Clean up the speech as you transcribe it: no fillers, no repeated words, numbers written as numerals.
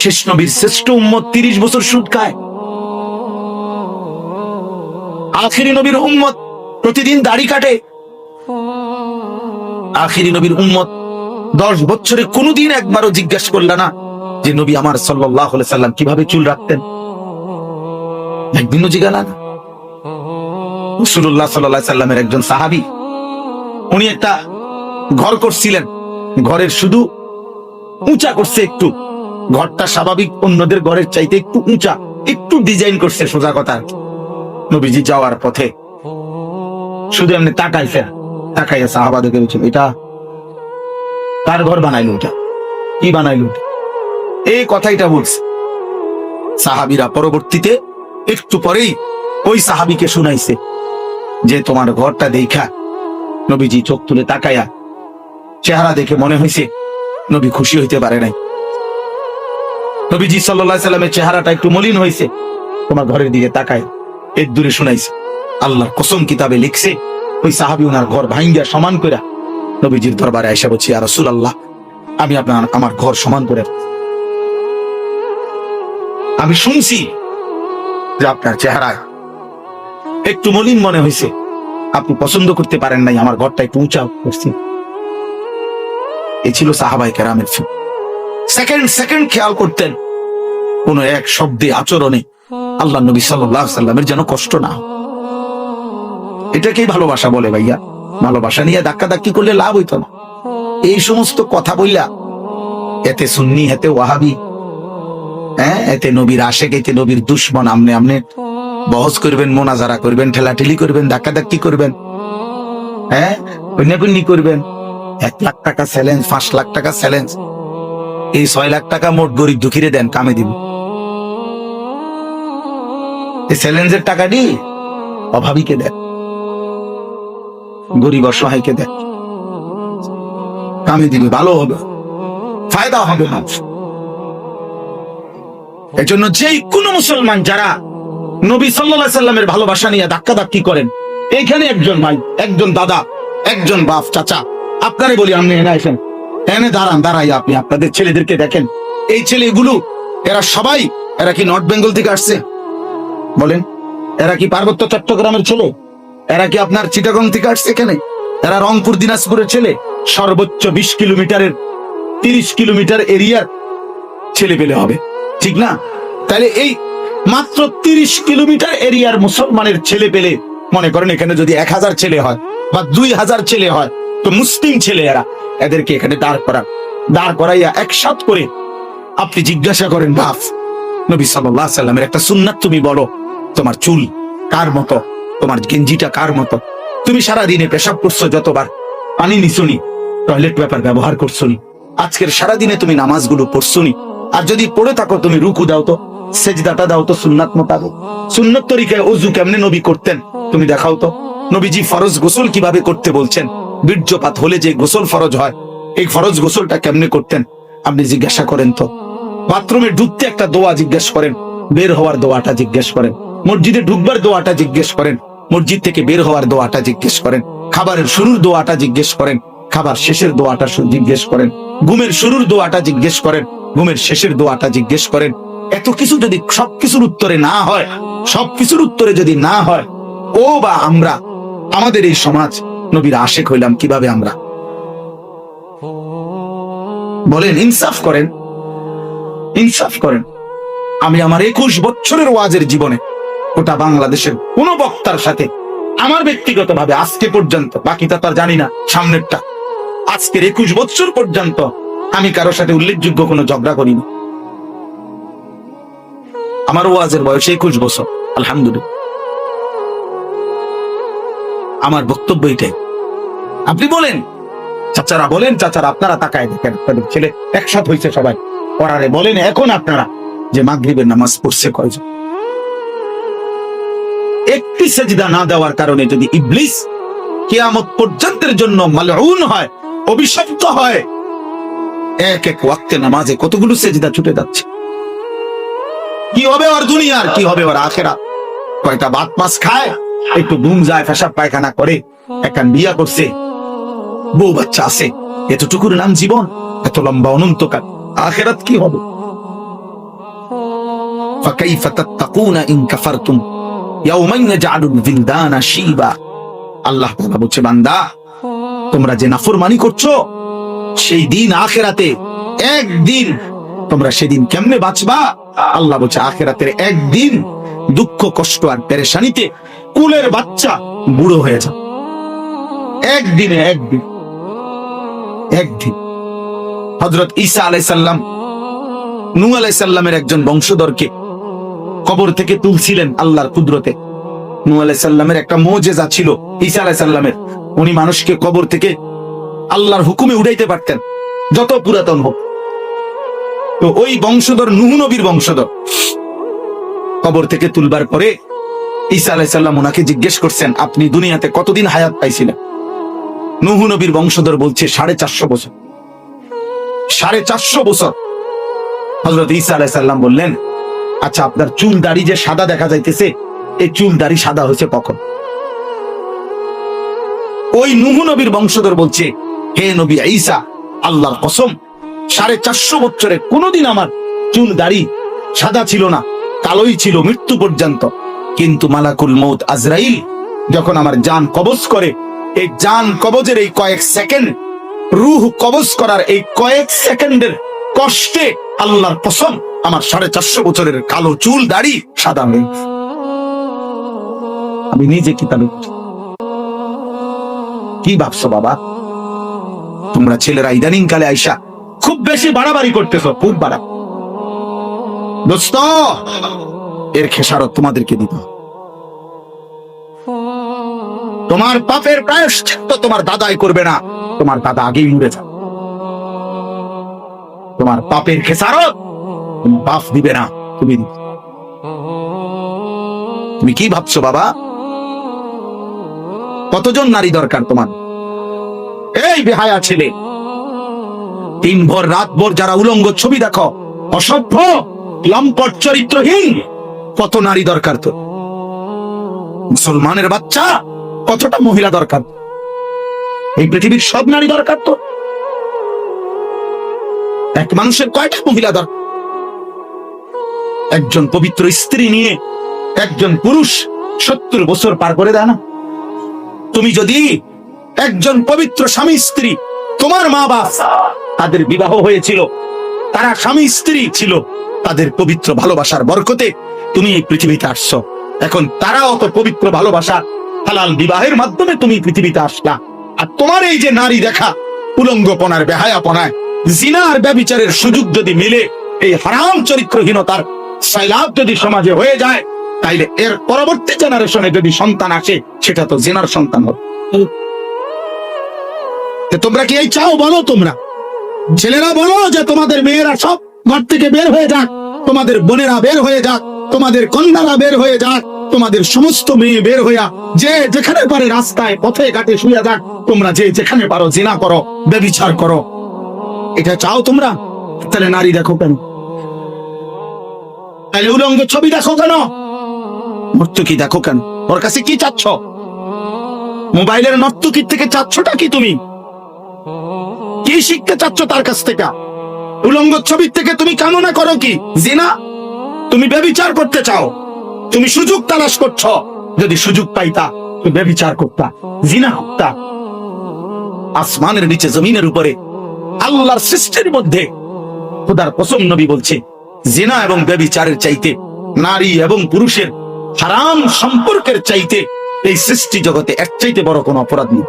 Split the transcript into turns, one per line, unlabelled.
শেষ নবীর শ্রেষ্ঠ উম্মত 30 বছর সুদ খায়। আখিরি নবীর উম্মত প্রতিদিন দাড়ি কাটে। আখিরি নবীর উম্মত 10 বছরে কোনদিন একবারও জিজ্ঞাসা করল না যে নবী আমার সাল্লাল্লাহু আলাইহি সাল্লাম কিভাবে চুল রাখতেন। একদিনও জিজ্ঞাসা না। রাসূলুল্লাহ সাল্লাল্লাহু আলাইহি সাল্লামের একজন সাহাবী, উনি একটা ঘর করছিলেন, ঘরের শুধু উঁচা করছে একটু, ঘরটা স্বাভাবিক অন্যদের ঘরের চাইতে একটু উঁচা, একটু ডিজাইন করছে। সোজা কথা, নবীজি যাওয়ার পথে শুধু এমনি তাকাইছেন, তাকাইয়া সাহাবাদেরকে বলছেন, এটা কার ঘর বানাইলো, এটা কি বানাইলো, এই কথাইটা বলছে। সাহাবীরা পরবর্তীতে একটু পরেই ওই সাহাবীকে শুনাইছে যে তোমার ঘরটা দেখা নবীজি চোখ তুলে তাকায়া চেহারা দেখে মনে হয়েছে নবী খুশি হইতে পারে নাই। নবীজি সাল্লাল্লাহু আলাইহি সাল্লামের চেহারাটা একটু মলিন হয়েছে, তোমার ঘরের দিকে তাকায় এর দূরে শুনাইছে। আল্লাহর কসম কিতাবে লিখছে ওই সাহাবী ওনার ঘর ভাঙ্গিয়া সমান কইরা নবীজির দরবারে আয়েশা বলছি, ইয়া রাসূলুল্লাহ, আমি আমার ঘর সমান করে, আমি শুনছি যে আপনার চেহারায় একটু মলিন মনে হয়েছে, আপনি পছন্দ করতে পারেন নাই, আমার ঘরটা একটু উঁচা করছি। এই ছিল সাহাবায়ে কেরামের সেকেন্ড খেয়াল করতেন কোন এক শব্দে আচরণে আল্লাহ নবী সাল্লাল্লাহু আলাইহি সাল্লামের যেন কষ্ট না। এটাকেই ভালোবাসা বলে ভাইয়া। ভালোবাসা নিয়ে ধাক্কাধাক্কি করলে লাভ হইতো না। এই সমস্ত কথা বললা এতে সুন্নি, এতে ওয়াহাবি, এতে নবীর আশেক, এতে নবীর দুশ্মন, আমনে বহস করবেন, মোনাজারা করবেন, ঠেলাঠেলি করবেন, ধাক্কাধাক্কি করবেন, কন্যাকুন্নি করবেন। 1 লাখ টাকা চ্যালেঞ্জ, 5 লাখ টাকা চ্যালেঞ্জ, এই 6 লাখ টাকা মোট গরিব দুঃখীরে দেন, কামে দিব। এই চ্যালেঞ্জের টাকা দি অভাবীকে দেন, গরিব অসহায়কে দেন, কামে দিবে, ভালো হবে, ফায়দা হবে মানুষ। এই জন্য যে কোন মুসলমান যারা নবী সাল্লাল্লাহু আলাইহি সাল্লামের ভালোবাসা নিয়ে ধাক্কাধাক্কি করেন, এইখানে একজন ভাই, একজন দাদা, একজন বাপ, চাচা, আপনারে বলি, আপনি এনে আসেন, এনে দাঁড়াই, আপনি আপনাদের ছেলেদেরকে দেখেন। এই ছেলেগুলো এরা সবাই, এরা কি নর্থ বেঙ্গল থেকে আসছে বলেন? এরা কি পার্বত্য চট্টগ্রামের ছেলে? এরা কি আপনার চিটাগং থেকে আসছে এখানে? এরা রংপুর দিনাজপুরের ছেলে। সর্বোচ্চ 20 কিলোমিটারের 30 কিলোমিটার এরিয়ার ছেলে পেলে হবে, ঠিক না? তাহলে এই মাত্র 30 কিলোমিটার এরিয়ার মুসলমানের ছেলে পেলে, মনে করেন এখানে যদি 1000 ছেলে হয় বা 2000 ছেলে হয়, তো মুসলিম ছেলে এদেরকে এখানে দাঁড় করাইয়া একসাথ করে আপনি জিজ্ঞাসা করেন, বাপ, নবী সাল্লাল্লাহু আলাইহি সাল্লামের একটা সুন্নাত তুমি বলো, তোমার চুল কার মতো, তোমার গেঞ্জিটা কার মতো, তুমি সারা দিনে পেশাব করছো যতবার, পানি নিছুনি, টয়লেট পেপার ব্যবহার করছনি, আজকের সারা দিনে তুমি নামাজগুলো পড়ছনি, আর যদি পড়ে থাকো তুমি রুকু দাও তো, সেজদাটা দাও তো সুন্নাত মোতাবেক, সুন্নত তরিকায় ওযু কেমনে নবী করতেন তুমি দেখাও তো, নবীজি ফরজ গোসল কিভাবে করতে বলছেন, বীর্যপাত হলে যে গোসল ফরজ হয়, এই ফরজ গোসলটা কেমনে করতেন আপনি জিজ্ঞাসা করেন তো। বাথরুমে ঢুকতে একটা দোয়া জিজ্ঞেস করেন, বের হওয়ার দোয়াটা জিজ্ঞেস করেন, মসজিদে ঢুকবার দোয়াটা জিজ্ঞেস করেন, মসজিদ থেকে বের হওয়ার দোয়াটা জিজ্ঞেস করেন, খাবারের শুরুর দোয়াটা জিজ্ঞেস করেন, খাবার শেষের দোয়াটা জিজ্ঞেস করেন, ঘুমের শুরুর দোয়াটা জিজ্ঞেস করেন, ঘুমের শেষের দোয়াটা জিজ্ঞেস করেন। এত কিছু যদি সবকিছুর উত্তরে না হয়, সবকিছুর উত্তরে যদি না হয়, ও বা আমরা, আমাদের এই সমাজ নবীর আশেক হইলাম কিভাবে আমরা? বলেন, ইনসাফ করেন, ইনসাফ করেন। আমি আমার 21 বছরের ওয়াজের জীবনে ওটা বাংলাদেশের কোন বক্তার সাথে আমার ব্যক্তিগতভাবে আজকে পর্যন্ত, বাকিটা তো আর জানি না সামনেরটা, আজকের 21 বছর পর্যন্ত আমি কারোর সাথে উল্লেখযোগ্য কোনো ঝগড়া করিনি। আমার ওয়াজের বয়স 21 বছর, আলহামদুলিল্লাহ। আমার বক্তব্য এটাই। আপনি বলেন, চাচারা বলেন, চাচারা আপনারা তাকায় দেখেন, আপনাদের ছেলে একসাথে হয়েছে সবাই পড়ারে, বলেন এখন আপনারা যে মাগরিবের নামাজ পড়ছে কয়জন? একটি সেজদা না দেওয়ার কারণে যদি ইবলিস কিয়ামত পর্যন্তের জন্য মালউন হয়, অভিশপ্ত হয়, এক ওয়াক্তে নামাজে কতগুলো সেজদা ছুটে যাচ্ছে। কি হবে ওর দুনিয়ার, কি হবে ওর আখিরাত? কয়টা ভাত মাছ খায়, একটু ঘুম যায়, পেশাব পায়খানা করে, একটা বিয়া করছে, বউ বাচ্চা আছে, এতটুকুর নাম জীবন? এত লম্বা অনন্তকাল, আখিরাত কি হবে? ফাকাইফা তাত্তাকুনা ইন কাফারতুম ইয়াওমান ইয়াজআলুল বিলদানা শিবা। আল্লাহ তাআলা বলছে, বান্দা তোমরা যে নাফরমানি করছো, সেই দিন আখিরাতে একদিন তোমরা সেদিন কেমনে বাঁচবা? আল্লাহ বলছে, আখিরাতের একদিন দুঃখ কষ্ট আর পেরেশানিতে কুলের বাচ্চা বুড়ো হয়ে যাবে। একদিনে একদিন একদিন। হযরত ঈসা আলাইহিস সালাম নূহ আলাইহিস সালামের একজন বংশধরকে কবর থেকে তুলছিলেন আল্লাহর কুদরতে। নূহ আলাইহিস সালামের একটা মুজিজা ছিল ঈসা আলাইহিস সালামের, উনি মানুষকে কবর থেকে আল্লাহর হুকুমে উঠাইতে পারতেন, যত পুরাতন হোক। তো ওই বংশধর নূহ নবীর বংশধর কবর থেকে তুলবার পরে ঈসা আলাইহিস সালাম ওনাকে জিজ্ঞেস করছেন, আপনি দুনিয়াতে কতদিন হায়াত পাইছিলেন? নূহ নবীর বংশধর বলছে 450 বছর। 450 বছর। হযরত ঈসা আলাইহিস সালাম বললেন, আচ্ছা আপনার চুল দাড়ি যে সাদা দেখা যাইতেছে, এই চুল দাড়ি সাদা হয়েছে কখন? ওই নূহ নবীর বংশধর বলছে, হে নবী ঈসা, আল্লাহর কসম 450 বছরে কোনোদিন আমার চুল দাড়ি সাদা ছিল না, কালোই ছিল মৃত্যু পর্যন্ত। কিন্তু মালাকুল মউত আজরাইল যখন আমার জান কবজ করে, এই জান কবজের এই কয়েক সেকেন্ড, রূহ কবজ করার এই কয়েক সেকেন্ডের কষ্টে আল্লাহর কসম আমার 450 বছরের কালো চুল দাড়ি সাদা হয়ে। আমি নিজে কিতাবে কি ভাবছো বাবা? তোমরা ছেলেরা ইদানিং কালে আইসা খুব বেশি বাড়াবাড়ি করতেছো, খুব বাড়া। দোস্ত, এর খেসারত তোমাদেরকে দিতে হবে। তোমার পাপের প্রায়শ্চিত্ত তোমার দাদাই করবে না, তোমার দাদা আগেই মরে যাবে। তোমার পাপের খেসারত তোমার বাপ দিবে না, তুমি দিবে। তুমি কি ভাবছো বাবা? কতজন নারী দরকার তোমার? এই বেহায়া ছেলে, দিনভর রাতভর যারা উলঙ্গ ছবি দেখো, অসভ্য লম্পট চরিত্রহীন, কত নারী দরকার তো? মুসলমানের বাচ্চা, কতটা মহিলা দরকার? এই পৃথিবীর সব নারী দরকার তো? এক মানুষের কয়টা মহিলা দরকার? একজন পবিত্র স্ত্রী নিয়ে একজন পুরুষ 70 বছর পার করে দেয় না? তুমি যদি একজন পবিত্র স্বামী স্ত্রী, তোমার মা বাপ তাদের বিবাহ হয়েছিল, তারা স্বামী স্ত্রী ছিল, তাদের পবিত্র ভালোবাসার বরকতে তুমি এই পৃথিবীতে আসছো। এখন তারা অত পবিত্র ভালোবাসা হালাল বিবাহের মাধ্যমে তুমি পৃথিবীতে আসলা, আর তোমার এই যে নারী দেখা, উলঙ্গপনার বেহায়াপনায়, জিনা আর ব্যভিচারের সুযোগ যদি মিলে, এই হারাম চরিত্রহীনতার সয়লাব যদি সমাজে হয়ে যায়, তাইলে এর পরবর্তী জেনারেশনে যদি সন্তান আসে, সেটা তো জিনার সন্তান হবে। তোমরা কি এই চাও? বলো তোমরা ছেলেরা, বলো যে তোমাদের মেয়েরা সব ঘর থেকে বের হয়ে যাক, তোমাদের বোনেরা বের হয়ে যাক, তোমাদের কন্যারা বের হয়ে যাক, তোমাদের সমস্ত মেয়ে বের হইয়া যে যেখানে পারে রাস্তায় পথে ঘাটে শুয়ে যাক, তোমরা যে যেখানে পারো জিনা করো, ব্যভিচার করো। এটা চাও তোমরা? তাহলে নারী দেখো কেন? তাহলে উলঙ্গ ছবি দেখো কেন? নর্তকী দেখো কেন? ওর কাছে কি চাচ্ছ? মোবাইলের নর্তকীর থেকে চাচ্ছটা কি? তুমি কি শিখতে চাচ্ছ তার কাছ থেকে? উলঙ্গ ছবির থেকে তুমি কামনা করো কি? জিনা? তুমি ব্যভিচার করতে চাও, তুমি সুযোগ তালাশ করছ। যদি সুযোগ পাইতা তুমি ব্যভিচার করতা, জিনা হত্যা। আসমানের নিচে জমিনের উপরে আল্লাহর সৃষ্টির মধ্যে খোদার কসম নবী বলছে, জিনা এবং ব্যভিচারের চাইতে, নারী এবং পুরুষের হারাম সম্পর্কের চাইতে এই সৃষ্টি জগতে এর চাইতে বড় কোনো অপরাধ নেই।